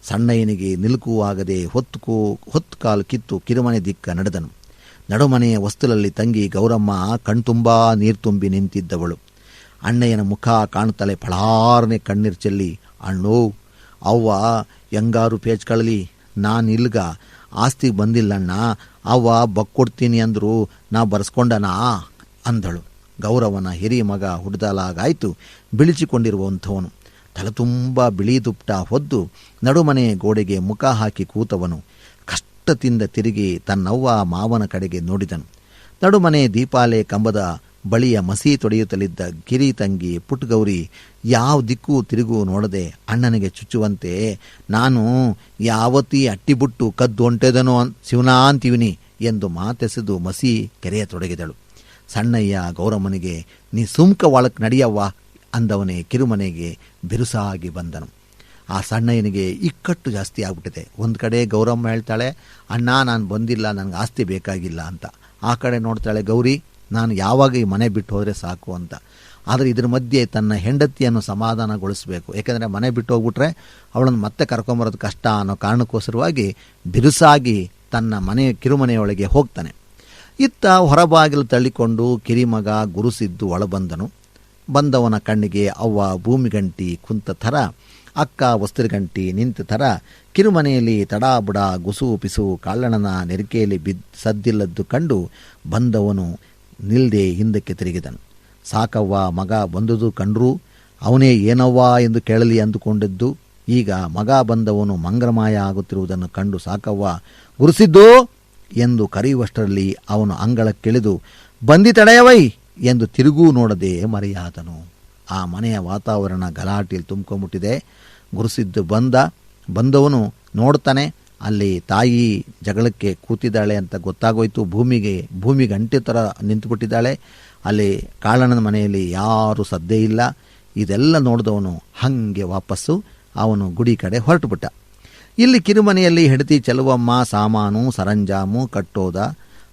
ಸಣ್ಣಯ್ಯನಿಗೆ ನಿಲುಕುವಾಗದೆ ಹೊತ್ತು ಕಾಲು ಕಿತ್ತು ಕಿರುಮನೆ ದಿಕ್ಕ ನಡೆದನು. ನಡುಮನೆಯ ವಸ್ತುಲಲ್ಲಿ ತಂಗಿ ಗೌರಮ್ಮ ಕಣ್ತುಂಬಾ ನೀರು ತುಂಬಿ ನಿಂತಿದ್ದವಳು. ಅಣ್ಣಯ್ಯನ ಮುಖ ಕಾಣುತ್ತಲೇ ಫಳಾರನೆ ಕಣ್ಣೀರು ಚೆಲ್ಲಿ, ಅಣ್ಣೋ ಅವ್ವ ಹೆಂಗಾರು ಪೇಚ್ಕೊಳ್ಳಲಿ, ನಾನು ಇಲ್ಗ ಆಸ್ತಿಗೆ ಬಂದಿಲ್ಲಣ್ಣ, ಅವ್ವ ಬಕ್ಕೊಡ್ತೀನಿ ಅಂದರು, ನಾ ಬರ್ಸ್ಕೊಂಡನಾ ಅಂದಳು. ಗೌರವನ ಹಿರಿಯ ಮಗ ಹುಡ್ದಲಾಗಾಯ್ತು. ಬಿಳಿಚಿಕೊಂಡಿರುವಂಥವನು ತಲೆ ತುಂಬ ಬಿಳಿ ದುಪ್ಟ ಹೊದ್ದು ನಡುಮನೆ ಗೋಡೆಗೆ ಮುಖ ಹಾಕಿ ಕೂತವನು ಕಷ್ಟದಿಂದ ತಿರುಗಿ ತನ್ನವ್ವ ಮಾವನ ಕಡೆಗೆ ನೋಡಿದನು. ನಡುಮನೆ ದೀಪಾಲೆ ಕಂಬದ ಬಳಿಯ ಮಸಿ ತೊಡೆಯುತ್ತಲಿದ್ದ ಗಿರಿ ತಂಗಿ ಪುಟ್ಟಗೌರಿ ಯಾವ ದಿಕ್ಕು ತಿರುಗು ನೋಡದೆ ಅಣ್ಣನಿಗೆ ಚುಚ್ಚುವಂತೆ, ನಾನು ಯಾವತ್ತೀ ಅಟ್ಟಿಬುಟ್ಟು ಕದ್ದು ಹೊಂಟೆದನೋ ಶಿವನಾ ಅಂತೀವಿನಿ ಎಂದು ಮಾತೆಸೆದು ಮಸಿ ಕೆರೆಯತೊಡಗಿದಳು. ಸಣ್ಣಯ್ಯ ಗೌರಮ್ಮನಿಗೆ, ನೀ ಸುಮ್ಕ ಒಳಕ್ಕೆ ನಡಿಯವ್ವ ಅಂದವನೇ ಕಿರುಮನೆಗೆ ಬಿರುಸಾಗಿ ಬಂದನು. ಆ ಸಣ್ಣಯ್ಯನಿಗೆ ಇಕ್ಕಟ್ಟು ಜಾಸ್ತಿ ಆಗ್ಬಿಟ್ಟಿದೆ. ಒಂದು ಕಡೆ ಗೌರಮ್ಮ ಹೇಳ್ತಾಳೆ, ಅಣ್ಣ ನಾನು ಬಂದಿಲ್ಲ, ನನಗೆ ಆಸ್ತಿ ಬೇಕಾಗಿಲ್ಲ ಅಂತ. ಆ ಕಡೆ ನೋಡ್ತಾಳೆ ಗೌರಿ, ನಾನು ಯಾವಾಗ ಈ ಮನೆ ಬಿಟ್ಟು ಹೋದರೆ ಸಾಕು ಅಂತ. ಆದರೆ ಇದ್ರ ಮಧ್ಯೆ ತನ್ನ ಹೆಂಡತಿಯನ್ನು ಸಮಾಧಾನಗೊಳಿಸಬೇಕು, ಯಾಕೆಂದರೆ ಮನೆ ಬಿಟ್ಟು ಹೋಗ್ಬಿಟ್ರೆ ಅವಳನ್ನು ಮತ್ತೆ ಕರ್ಕೊಂಬರೋದು ಕಷ್ಟ ಅನ್ನೋ ಕಾರಣಕ್ಕೋಸ್ಕರವಾಗಿ ಬಿರುಸಾಗಿ ತನ್ನ ಕಿರುಮನೆಯೊಳಗೆ ಹೋಗ್ತಾನೆ. ಇತ್ತ ಹೊರಬಾಗಿಲು ತಳ್ಳಿಕೊಂಡು ಕಿರಿಮಗ ಗುರುಸಿದ್ದು ಒಳಬಂದನು. ಬಂದವನ ಕಣ್ಣಿಗೆ ಅವ್ವ ಭೂಮಿಗಂಟಿ ಕುಂತ ಥರ, ಅಕ್ಕ ವಸ್ತ್ರಗಂಟಿ ನಿಂತ ಥರ, ಕಿರುಮನೆಯಲ್ಲಿ ತಡಾಬುಡ ಗುಸು ಪಿಸು ಕಾಳಣ್ಣನ ನೆರಿಕೆಯಲ್ಲಿ ಸದ್ದಿಲ್ಲದ್ದು ಕಂಡು ಬಂದವನು ನಿಲ್ದೆ ಹಿಂದಕ್ಕೆ ತಿರುಗಿದನು. ಸಾಕವ್ವ ಮಗ ಬಂದುದು ಕಂಡ್ರೂ ಅವನೇ ಏನವ್ವ ಎಂದು ಕೇಳಲಿ ಅಂದುಕೊಂಡಿದ್ದು, ಈಗ ಮಗ ಬಂದವನು ಮಂಗರಮಾಯ ಆಗುತ್ತಿರುವುದನ್ನು ಕಂಡು ಸಾಕವ್ವ ಗುರುಸಿದ್ದು ಎಂದು ಕರೆಯುವಷ್ಟರಲ್ಲಿ ಅವನು ಅಂಗಳಕ್ಕಿಳಿದು ಬಂದಿ ತಡೆಯವೈ ಎಂದು ತಿರುಗೂ ನೋಡದೆ ಮರೆಯಾದನು. ಆ ಮನೆಯ ವಾತಾವರಣ ಗಲಾಟೆಯಲ್ಲಿ ತುಂಬಿಕೊಂಡ್ಬಿಟ್ಟಿದೆ. ಗುರುಸಿದ್ದು ಬಂದವನು ನೋಡ್ತಾನೆ, ಅಲ್ಲಿ ತಾಯಿ ಜಗಳಕ್ಕೆ ಕೂತಿದ್ದಾಳೆ ಅಂತ ಗೊತ್ತಾಗೋಯ್ತು. ಭೂಮಿಗೆ ಅಂಟೆ ಥರ ನಿಂತುಬಿಟ್ಟಿದ್ದಾಳೆ. ಅಲ್ಲಿ ಕಾಳಣ್ಣನ ಮನೆಯಲ್ಲಿ ಯಾರೂ ಸದ್ದೇ ಇಲ್ಲ. ಇದೆಲ್ಲ ನೋಡಿದವನು ಹಾಗೆ ವಾಪಸ್ಸು ಅವನು ಗುಡಿ ಕಡೆ ಹೊರಟುಬಿಟ್ಟ. ಇಲ್ಲಿ ಕಿರುಮನೆಯಲ್ಲಿ ಹೆಂಡತಿ ಚೆಲುವಮ್ಮ ಸಾಮಾನು ಸರಂಜಾಮು ಕಟ್ಟೋದ,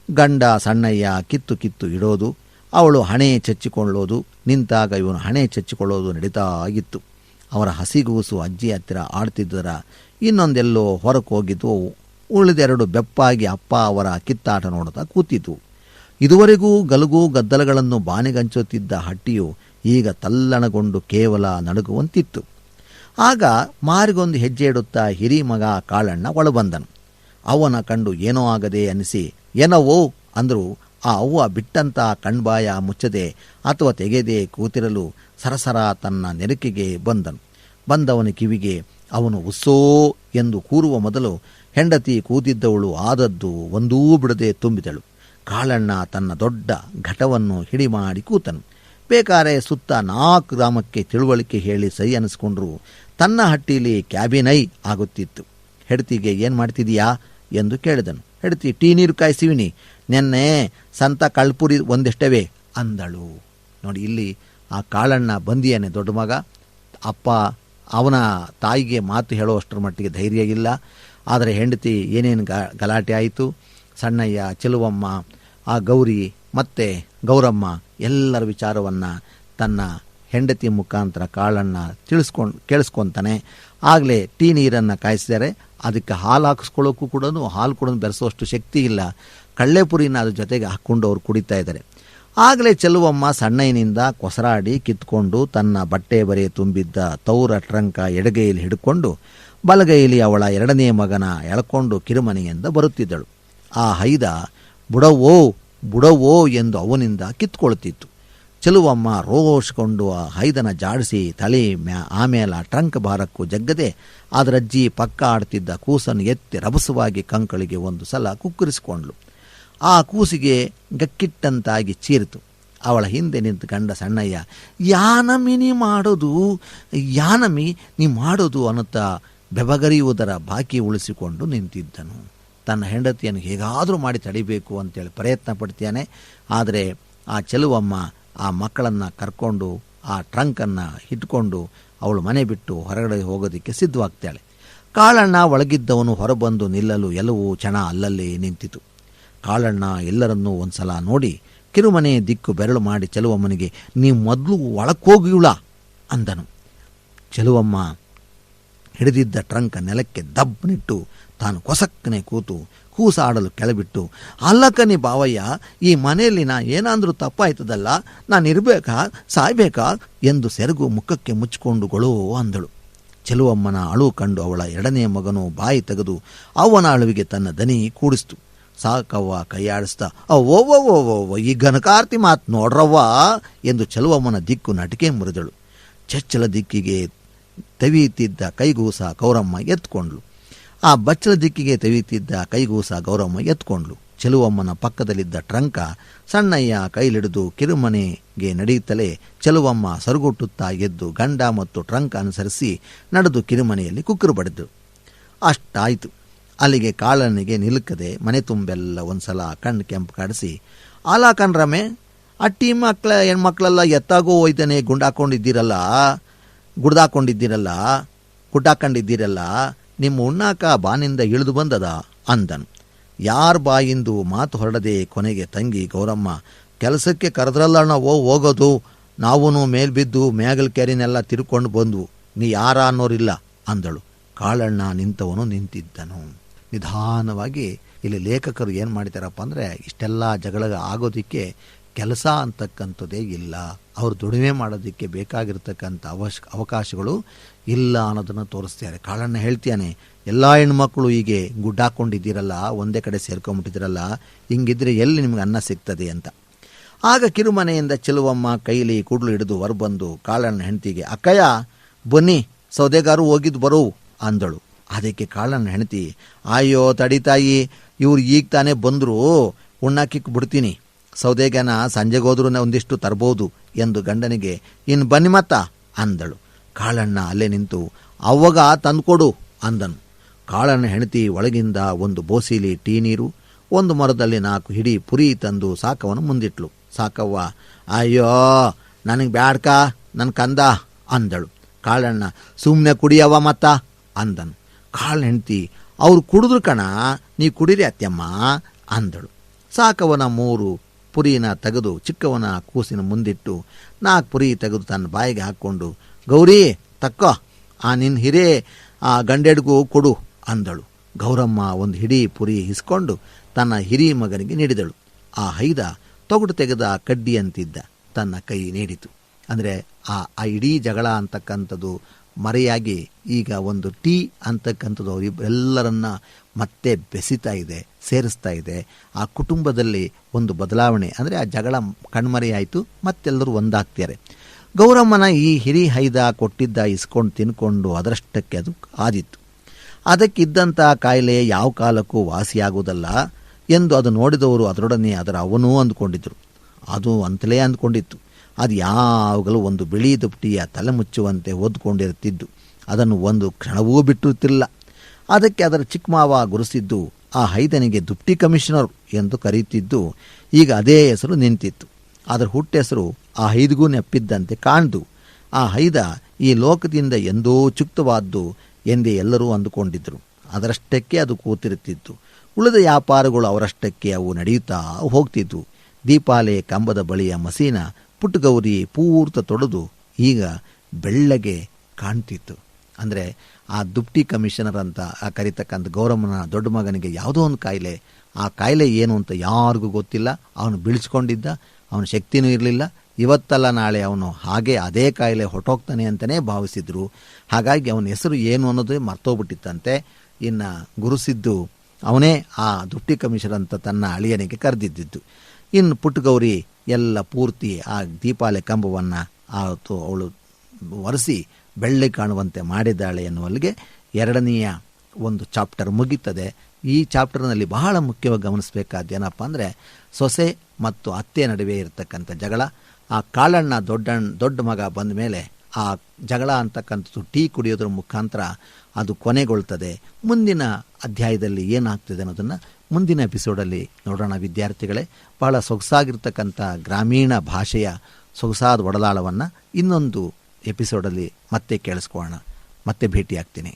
ಗಂಡ ಸಣ್ಣಯ್ಯ ಕಿತ್ತು ಇಡೋದು, ಅವಳು ಹಣೆ ಚಚ್ಚಿಕೊಳ್ಳೋದು, ನಿಂತಾಗ ಇವನು ಹಣೆ ಚಚ್ಚಿಕೊಳ್ಳೋದು ನಡೀತಾ ಆಗಿತ್ತು. ಅವರ ಹಸಿಗೂಸು ಅಜ್ಜಿ ಹತ್ತಿರ ಆಡ್ತಿದ್ದರ, ಇನ್ನೊಂದೆಲ್ಲೋ ಹೊರಕ್ಕೆ ಹೋಗಿದ್ದು, ಉಳಿದೆರಡು ಬೆಪ್ಪಾಗಿ ಅಪ್ಪ ಅವರ ಕಿತ್ತಾಟ ನೋಡುತ್ತಾ ಕೂತಿತು. ಇದುವರೆಗೂ ಗಲಗು ಗದ್ದಲಗಳನ್ನು ಬಾನಿಗಂಚುತ್ತಿದ್ದ ಹಟ್ಟಿಯು ಈಗ ತಲ್ಲಣಗೊಂಡು ಕೇವಲ ನಡುಗುವಂತಿತ್ತು. ಆಗ ಮಾರಿಗೊಂದು ಹೆಜ್ಜೆ ಇಡುತ್ತಾ ಹಿರಿಮಗ ಕಾಳಣ್ಣ ಒಳಬಂದನು. ಅವನ ಕಂಡು ಏನೋ ಆಗದೆ ಅನಿಸಿ ಏನವೋ ಅಂದರೂ ಆ ಅವ್ವ ಬಿಟ್ಟಂತ ಕಣ್ಬಾಯ ಮುಚ್ಚದೆ ಅಥವಾ ತೆಗೆದೇ ಕೂತಿರಲು ಸರಸರ ತನ್ನ ನೆರಕಿಗೆ ಬಂದವನ ಕಿವಿಗೆ ಅವನು ಉಸ್ಸೋ ಎಂದು ಕೂರುವ ಮೊದಲು ಹೆಂಡತಿ ಕೂತಿದ್ದವಳು ಆದದ್ದು ಒಂದೂ ಬಿಡದೆ ತುಂಬಿದಳು. ಕಾಳಣ್ಣ ತನ್ನ ದೊಡ್ಡ ಘಟವನ್ನು ಹಿಡಿಮಾಡಿ ಕೂತನು. ಬೇಕಾರೆ ಸುತ್ತ 4 ಗ್ರಾಮಕ್ಕೆ ತಿಳುವಳಿಕೆ ಹೇಳಿ ಸೈ ಅನಿಸ್ಕೊಂಡ್ರು ತನ್ನ ಹಟ್ಟಿಲಿ ಕ್ಯಾಬಿನೈ ಆಗುತ್ತಿತ್ತು. ಹೆಂಡತಿಗೆ ಏನು ಮಾಡ್ತಿದೀಯಾ ಎಂದು ಕೇಳಿದನು. ಹೆಂಡತಿ, ಟೀ ನೀರು ಕಾಯಿಸಿವಿನಿ, ನೆನ್ನೆ ಸಂತ ಕಳ್ಪುರಿ ಒಂದಿಷ್ಟವೇ ಅಂದಳು. ನೋಡಿ, ಇಲ್ಲಿ ಆ ಕಾಳಣ್ಣ ಬಂದಿಯಾನೆ ದೊಡ್ಡ ಮಗ. ಅಪ್ಪ ಅವನ ತಾಯಿಗೆ ಮಾತು ಹೇಳೋಷ್ಟರ ಮಟ್ಟಿಗೆ ಧೈರ್ಯ ಇಲ್ಲ. ಆದರೆ ಹೆಂಡತಿ ಏನೇನು ಗಲಾಟೆ ಆಯಿತು, ಸಣ್ಣಯ್ಯ, ಚೆಲುವಮ್ಮ, ಆ ಗೌರಿ ಮತ್ತು ಗೌರಮ್ಮ ಎಲ್ಲರ ವಿಚಾರವನ್ನು ತನ್ನ ಹೆಂಡತಿ ಮುಖಾಂತರ ಕಾಳಣ್ಣ ಕೇಳಿಸ್ಕೊತಾನೆ. ಆಗಲೇ ಟೀ ನೀರನ್ನು ಕಾಯಿಸಿದರೆ ಅದಕ್ಕೆ ಹಾಲು ಹಾಕಿಸ್ಕೊಳ್ಳೋಕ್ಕೂ ಕೂಡ ಹಾಲು ಕೂಡ ಬೆರೆಸೋಷ್ಟು ಶಕ್ತಿ ಇಲ್ಲ. ಕಳ್ಳೆಪುರಿನ ಅದ್ರ ಜೊತೆಗೆ ಹಾಕ್ಕೊಂಡು ಅವ್ರು ಕುಡಿತಾ ಇದ್ದಾರೆ. ಆಗಲೇ ಚೆಲುವಮ್ಮ ಸಣ್ಣಯ್ಯನಿಂದ ಕೊಸರಾಡಿ ಕಿತ್ಕೊಂಡು ತನ್ನ ಬಟ್ಟೆ ಬರೆ ತುಂಬಿದ್ದ ತೌರ ಟ್ರಂಕ ಎಡಗೈಯಲ್ಲಿ ಹಿಡ್ಕೊಂಡು ಬಲಗೈಯಲ್ಲಿ ಅವಳ 2ನೇ ಮಗನ ಎಳ್ಕೊಂಡು ಕಿರುಮನೆಯಿಂದ ಬರುತ್ತಿದ್ದಳು. ಆ ಹೈದ ಬುಡವೋ ಎಂದು ಅವನಿಂದ ಕಿತ್ಕೊಳ್ತಿತ್ತು. ಚೆಲುವಮ್ಮ ರೋಷಿಕೊಂಡು ಆ ಹೈದನ ಜಾಡಿಸಿ ತಲೆ ಆಮೇಲೆ ಟ್ರಂಕ್ ಭಾರಕ್ಕೂ ಜಗ್ಗದೆ ಅದರಜ್ಜಿ ಪಕ್ಕ ಆಡ್ತಿದ್ದ ಕೂಸನ್ನು ಎತ್ತಿ ರಭಸವಾಗಿ ಕಂಕಳಿಗೆ ಒಂದು ಸಲ ಕುಕ್ಕರಿಸಿಕೊಂಡ್ಳು. ಆ ಕೂಸಿಗೆ ಗಕ್ಕಿಟ್ಟಂತಾಗಿ ಚೀರಿತು. ಅವಳ ಹಿಂದೆ ನಿಂತು ಕಂಡ ಸಣ್ಣಯ್ಯ, ಯಾನಮಿ ನೀ ಮಾಡೋದು ಅನ್ನುತ್ತಾ ಬೆಬಗರಿಯುವುದರ ಬಾಕಿ ಉಳಿಸಿಕೊಂಡು ನಿಂತಿದ್ದನು. ತನ್ನ ಹೆಂಡತಿಯನ್ನು ಹೇಗಾದರೂ ಮಾಡಿ ತಡಿಬೇಕು ಅಂತೇಳಿ ಪ್ರಯತ್ನ ಪಡ್ತಾನೆ. ಆದರೆ ಆ ಚೆಲುವಮ್ಮ ಆ ಮಕ್ಕಳನ್ನು ಕರ್ಕೊಂಡು ಆ ಟ್ರಂಕನ್ನು ಇಟ್ಕೊಂಡು ಅವಳು ಮನೆ ಬಿಟ್ಟು ಹೊರಗಡೆ ಹೋಗೋದಕ್ಕೆ ಸಿದ್ಧವಾಗ್ತಾಳೆ. ಕಾಳಣ್ಣ ಒಳಗಿದ್ದವನು ಹೊರಬಂದು ನಿಲ್ಲಲು ಎಲ್ಲವೂ ಕ್ಷಣ ಅಲ್ಲಲ್ಲೇ ನಿಂತಿತು. ಕಾಳಣ್ಣ ಎಲ್ಲರನ್ನೂ ಒಂದು ಸಲ ನೋಡಿ ಕಿರುಮನೆ ದಿಕ್ಕು ಬೆರಳು ಮಾಡಿ ಚೆಲುವಮ್ಮನಿಗೆ, ನೀ ಮೊದಲು ಒಳಕ್ಕೋಗಿಯುಳ ಅಂದನು. ಚೆಲುವಮ್ಮ ಹಿಡಿದಿದ್ದ ಟ್ರಂಕ್ ನೆಲಕ್ಕೆ ದಬ್ಬನಿಟ್ಟು ತಾನು ಕೊಸಕ್ಕನೆ ಕೂಸಾಡಲು ಕೆಳಬಿಟ್ಟು, ಅಲ್ಲಕ್ಕನಿ ಬಾವಯ್ಯ, ಈ ಮನೆಯಲ್ಲಿ ಏನಾದರೂ ತಪ್ಪಾಯ್ತದಲ್ಲ, ನಾನಿರಬೇಕಾ ಸಾಯ್ಬೇಕಾ ಎಂದು ಸೆರಗು ಮುಖಕ್ಕೆ ಮುಚ್ಚಿಕೊಂಡು ಗೊಳೋ ಅಂದಳು. ಚೆಲುವಮ್ಮನ ಅಳು ಕಂಡು ಅವಳ 2ನೇ ಮಗನು ಬಾಯಿ ತೆಗೆದು ಅವನ ಅಳುವಿಗೆ ತನ್ನ ದನಿ ಕೂಡಿಸ್ತು. ಸಾಕವ್ವ ಕೈಯಾಡಿಸ್ತಾ, ಓವೋ ಈ ಘನಕಾರ್ತಿ ಮಾತು ನೋಡ್ರವ್ವ ಎಂದು ಚೆಲುವಮ್ಮನ ದಿಕ್ಕು ನಟಿಕೆ ಮುರಿದಳು. ಚಚ್ಚಲ ದಿಕ್ಕಿಗೆ ತೆವೀತಿದ್ದ ಕೈಗೂಸ ಗೌರಮ್ಮ ಎತ್ಕೊಂಡ್ಳು. ಆ ಬಚ್ಚಲ ದಿಕ್ಕಿಗೆ ತೆವೀತಿದ್ದ ಕೈಗೂಸ ಗೌರಮ್ಮ ಎತ್ಕೊಂಡ್ಳು. ಚೆಲುವಮ್ಮನ ಪಕ್ಕದಲ್ಲಿದ್ದ ಟ್ರಂಕ ಸಣ್ಣಯ್ಯ ಕೈಲಿಡಿದು ಕಿರುಮನೆಗೆ ನಡೆಯುತ್ತಲೇ ಚೆಲುವಮ್ಮ ಸರುಗುಟ್ಟುತ್ತಾ ಎದ್ದು ಗಂಡ ಮತ್ತು ಟ್ರಂಕ್ ಅನುಸರಿಸಿ ನಡೆದು ಕಿರುಮನೆಯಲ್ಲಿ ಕುಕ್ಕರು ಬಡಿದು ಅಷ್ಟಾಯಿತು. ಅಲ್ಲಿಗೆ ಕಾಳನಿಗೆ ನಿಲುಕದೆ ಮನೆ ತುಂಬೆಲ್ಲ ಒಂದ್ಸಲ ಕಣ್ಣು ಕೆಂಪು ಕಾಡಿಸಿ, ಆಲ ಕಣ್ರಮೆ, ಅಟ್ಟಿ ಹೆಣ್ಮಕ್ಳೆಲ್ಲ ಎತ್ತಾಗೋ ಹೋಯ್ತಾನೆ ಗುಡ್ಡಾಕೊಂಡಿದ್ದೀರಲ್ಲ, ನಿಮ್ಮ ಉಣ್ಣಾಕ ಬಾನಿಂದ ಇಳಿದು ಬಂದದ ಅಂದನು. ಯಾರ ಬಾಯಿಂದು ಮಾತು ಹೊರಡದೆ ಕೊನೆಗೆ ತಂಗಿ ಗೌರಮ್ಮ, ಕೆಲಸಕ್ಕೆ ಕರೆದ್ರಲ್ಲ ನಾವು ಹೋಗೋದು, ನಾವೂ ಮೇಲ್ಬಿದ್ದು ಮೇಗಲ್ ಕೆರಿನೆಲ್ಲ ತಿರ್ಕೊಂಡು ಬಂದ್ವು, ನೀ ಯಾರ ಅನ್ನೋರಿಲ್ಲ ಅಂದಳು. ಕಾಳಣ್ಣ ನಿಂತವನು ನಿಂತಿದ್ದನು. ನಿಧಾನವಾಗಿ ಇಲ್ಲಿ ಲೇಖಕರು ಏನು ಮಾಡಿದಾರಪ್ಪ ಅಂದರೆ, ಇಷ್ಟೆಲ್ಲ ಜಗಳ ಆಗೋದಕ್ಕೆ ಕೆಲಸ ಅಂತಕ್ಕಂಥದ್ದೇ ಇಲ್ಲ, ಅವರು ದುಡಿಮೆ ಮಾಡೋದಕ್ಕೆ ಬೇಕಾಗಿರ್ತಕ್ಕಂಥ ಅವಕಾಶಗಳು ಇಲ್ಲ ಅನ್ನೋದನ್ನು ತೋರಿಸ್ತಾರೆ. ಕಾಳಣ್ಣ ಹೇಳ್ತಾನೆ, ಎಲ್ಲ ಹೆಣ್ಮಕ್ಳು ಹೀಗೆ ಗುಡ್ಡಾಕೊಂಡಿದ್ದೀರಲ್ಲ, ಒಂದೇ ಕಡೆ ಸೇರ್ಕೊಂಡ್ಬಿಟ್ಟಿದ್ದೀರಲ್ಲ, ಹಿಂಗಿದ್ರೆ ಎಲ್ಲಿ ನಿಮ್ಗೆ ಅನ್ನ ಸಿಗ್ತದೆ ಅಂತ. ಆಗ ಕಿರುಮನೆಯಿಂದ ಚೆಲುವಮ್ಮ ಕೈಲಿ ಕೂಡಲು ಹಿಡಿದು ಹೊರಬಂದು ಕಾಳಣ್ಣ ಹೆಂಡತಿಗೆ, ಅಕ್ಕಯ್ಯ ಬನ್ನಿ, ಸೌದೆಗಾರು ಹೋಗಿದ್ದು ಬರೋ ಅಂದಳು. ಅದಕ್ಕೆ ಕಾಳಣ್ಣ ಹೆಂಡತಿ, ಅಯ್ಯೋ ತಡಿತಾಯಿ, ಇವ್ರು ಈಗ ತಾನೇ ಬಂದರು, ಉಣ್ಣಾಕಿಕ್ ಬಿಡ್ತೀನಿ, ಸೌದೆಗನ ಸಂಜೆಗೋದ್ರೂ ಒಂದಿಷ್ಟು ತರ್ಬೋದು ಎಂದು ಗಂಡನಿಗೆ, ಇನ್ನು ಬನ್ನಿ ಮತ್ತ ಅಂದಳು. ಕಾಳಣ್ಣ ಅಲ್ಲೇ ನಿಂತು, ಅವಾಗ ತಂದುಕೊಡು ಅಂದನು. ಕಾಳಣ್ಣ ಹೆಂಡತಿ ಒಳಗಿಂದ ಒಂದು ಬೋಸಿಲಿ ಟೀ ನೀರು, ಒಂದು ಮರದಲ್ಲಿ 4 ಹಿಡಿ ಪುರಿ ತಂದು ಸಾಕವನ್ನು ಮುಂದಿಟ್ಲು. ಸಾಕವ್ವ, ಅಯ್ಯೋ ನನಗೆ ಬ್ಯಾಡ್ಕ, ನನ್ನ ಕಂದ ಅಂದಳು. ಕಾಳಣ್ಣ, ಸುಮ್ಮನೆ ಕುಡಿಯವ ಮತ್ತ ಅಂದನು. ಕಾಳಣ್ಣ ಹೆಂಡತಿ, ಅವ್ರು ಕುಡಿದ್ರು ಕಣ, ನೀ ಕುಡೀರಿ ಅತ್ಯಮ್ಮ ಅಂದಳು. ಸಾಕವನ 3 ಪುರಿನ ತೆಗೆದು ಚಿಕ್ಕವನ ಕೂಸಿನ ಮುಂದಿಟ್ಟು 4 ಪುರಿ ತೆಗೆದು ತನ್ನ ಬಾಯಿಗೆ ಹಾಕ್ಕೊಂಡು, ಗೌರಿ ತಕ್ಕೋ, ನಿನ್ನ ಹಿರೇ ಗಂಡೆಡ್ಗೂ ಕೊಡು ಅಂದಳು. ಗೌರಮ್ಮ ಒಂದು ಹಿಡಿ ಪುರಿ ಹಿಸ್ಕೊಂಡು ತನ್ನ ಹಿರಿ ಮಗನಿಗೆ ನೀಡಿದಳು. ಆ ಹೈದ ತೊಗಡು ತೆಗೆದ ಕಡ್ಡಿ ಅಂತಿದ್ದ ತನ್ನ ಕೈ ನೀಡಿತು. ಅಂದರೆ ಆ ಇಡೀ ಜಗಳ ಅಂತಕ್ಕಂಥದ್ದು ಮರೆಯಾಗಿ ಈಗ ಒಂದು ಟೀ ಅಂತಕ್ಕಂಥದ್ದು ಅವರಿಬ್ಬರೆಲ್ಲರನ್ನ ಮತ್ತೆ ಬೆಸಿತಾ ಇದೆ, ಸೇರಿಸ್ತಾ ಇದೆ. ಆ ಕುಟುಂಬದಲ್ಲಿ ಒಂದು ಬದಲಾವಣೆ, ಅಂದರೆ ಆ ಜಗಳ ಕಣ್ಮರೆಯಾಯಿತು, ಮತ್ತೆಲ್ಲರೂ ಒಂದಾಗ್ತಾರೆ. ಗೌರಮ್ಮನ ಈ ಹಿರಿ ಹೈದ ಕೊಟ್ಟಿದ್ದ ಇಸ್ಕೊಂಡು ತಿನ್ಕೊಂಡು ಅದರಷ್ಟಕ್ಕೆ ಅದು ಆದಿತ್ತು. ಅದಕ್ಕಿದ್ದಂಥ ಕಾಯಿಲೆ ಯಾವ ಕಾಲಕ್ಕೂ ವಾಸಿಯಾಗುವುದಲ್ಲ ಎಂದು ಅದು ನೋಡಿದವರು ಅದರೊಡನೆ ಅದರ ಅವನೂ ಅಂದ್ಕೊಂಡಿದ್ರು. ಅದು ಅಂತಲೇ ಅಂದ್ಕೊಂಡಿತ್ತು. ಅದು ಯಾವಾಗಲೂ ಒಂದು ಬಿಳಿ ದುಪ್ಟಿಯ ತಲೆ ಮುಚ್ಚುವಂತೆ ಓದ್ಕೊಂಡಿರುತ್ತಿದ್ದು, ಅದನ್ನು ಒಂದು ಕ್ಷಣವೂ ಬಿಟ್ಟಿರುತ್ತಿಲ್ಲ. ಅದಕ್ಕೆ ಅದರ ಚಿಕ್ಕ ಮಾವ ಗುರುಸಿದ್ದು ಆ ಹೈದನಿಗೆ ದುಪ್ಟಿ ಕಮಿಷನರ್ ಎಂದು ಕರೆಯುತ್ತಿದ್ದು, ಈಗ ಅದೇ ಹೆಸರು ನಿಂತಿತ್ತು. ಅದರ ಹುಟ್ಟೆಸರು ಆ ಹೈದಿಗೂ ನೆಪ್ಪಿದ್ದಂತೆ ಕಾಣ್ದು. ಆ ಹೈದ ಈ ಲೋಕದಿಂದ ಎಂದೋ ಚುಕ್ತವಾದ್ದು ಎಂದೇ ಎಲ್ಲರೂ ಅಂದುಕೊಂಡಿದ್ದರು. ಅದರಷ್ಟಕ್ಕೆ ಅದು ಕೂತಿರುತ್ತಿತ್ತು. ಉಳಿದ ವ್ಯಾಪಾರಗಳು ಅವರಷ್ಟಕ್ಕೆ ಅವು ನಡೆಯುತ್ತಾ ಹೋಗ್ತಿದ್ವು. ದೀಪಾಲೆ ಕಂಬದ ಬಳಿಯ ಮಸೀನ ಪುಟ್ಟಗೌರಿ ಪೂರ್ತ ತೊಳೆದು ಈಗ ಬೆಳ್ಳಗೆ ಕಾಣ್ತಿತ್ತು. ಅಂದರೆ ಆ ದುಪ್ಟಿ ಕಮಿಷನರ್ ಅಂತ ಕರೀತಕ್ಕಂಥ ಗೌರಮ್ಮನ ದೊಡ್ಡ ಮಗನಿಗೆ ಯಾವುದೋ ಒಂದು ಕಾಯಿಲೆ, ಆ ಕಾಯಿಲೆ ಏನು ಅಂತ ಯಾರಿಗೂ ಗೊತ್ತಿಲ್ಲ. ಅವನು ಬೀಳಿಸ್ಕೊಂಡಿದ್ದ, ಅವನ ಶಕ್ತಿನೂ ಇರಲಿಲ್ಲ. ಇವತ್ತಲ್ಲ ನಾಳೆ ಅವನು ಹಾಗೆ ಅದೇ ಕಾಯಿಲೆ ಹೊಟ್ಟೋಗ್ತಾನೆ ಅಂತಲೇ ಭಾವಿಸಿದ್ರು. ಹಾಗಾಗಿ ಅವನ ಹೆಸರು ಏನು ಅನ್ನೋದು ಮರ್ತೋಗ್ಬಿಟ್ಟಿತ್ತಂತೆ. ಇನ್ನು ಗುರುಸಿದ್ದು ಅವನೇ ಆ ದುಪ್ಟಿ ಕಮಿಷನರ್ ಅಂತ ತನ್ನ ಅಳಿಯನಿಗೆ ಕರೆದಿದ್ದಿದ್ದು. ಇನ್ನು ಪುಟ್ಟಗೌರಿ ಎಲ್ಲ ಪೂರ್ತಿ ಆ ದೀಪಾಲೆ ಕಂಬವನ್ನು ಅವಳು ಒರೆಸಿ ಬೆಳ್ಳಿ ಕಾಣುವಂತೆ ಮಾಡಿದ್ದಾಳೆ ಎನ್ನುವಲ್ಲಿಗೆ 2ನೆಯ ಒಂದು ಚಾಪ್ಟರ್ ಮುಗೀತದೆ. ಈ ಚಾಪ್ಟರ್ನಲ್ಲಿ ಬಹಳ ಮುಖ್ಯವಾಗಿ ಗಮನಿಸಬೇಕಾದ ಏನಪ್ಪ ಅಂದರೆ, ಸೊಸೆ ಮತ್ತು ಅತ್ತೆ ನಡುವೆ ಇರತಕ್ಕಂಥ ಜಗಳ. ಆ ಕಾಳಣ್ಣ ದೊಡ್ಡ ಮಗ ಬಂದ ಮೇಲೆ ಆ ಜಗಳ ಅಂತಕ್ಕಂಥದ್ದು ಟೀ ಕುಡಿಯೋದ್ರ ಮುಖಾಂತರ ಅದು ಕೊನೆಗೊಳ್ತದೆ. ಮುಂದಿನ ಅಧ್ಯಾಯದಲ್ಲಿ ಏನಾಗ್ತದೆ ಅನ್ನೋದನ್ನು ಮುಂದಿನ ಎಪಿಸೋಡಲ್ಲಿ ನೋಡೋಣ ವಿದ್ಯಾರ್ಥಿಗಳೇ. ಬಹಳ ಸೊಗಸಾಗಿರ್ತಕ್ಕಂಥ ಗ್ರಾಮೀಣ ಭಾಷೆಯ ಸೊಗಸಾದ ಒಡಲಾಳವನ್ನು ಇನ್ನೊಂದು ಎಪಿಸೋಡಲ್ಲಿ ಮತ್ತೆ ಕೇಳಿಸ್ಕೊಳ್ಳೋಣ. ಮತ್ತೆ ಭೇಟಿಯಾಗ್ತೀನಿ.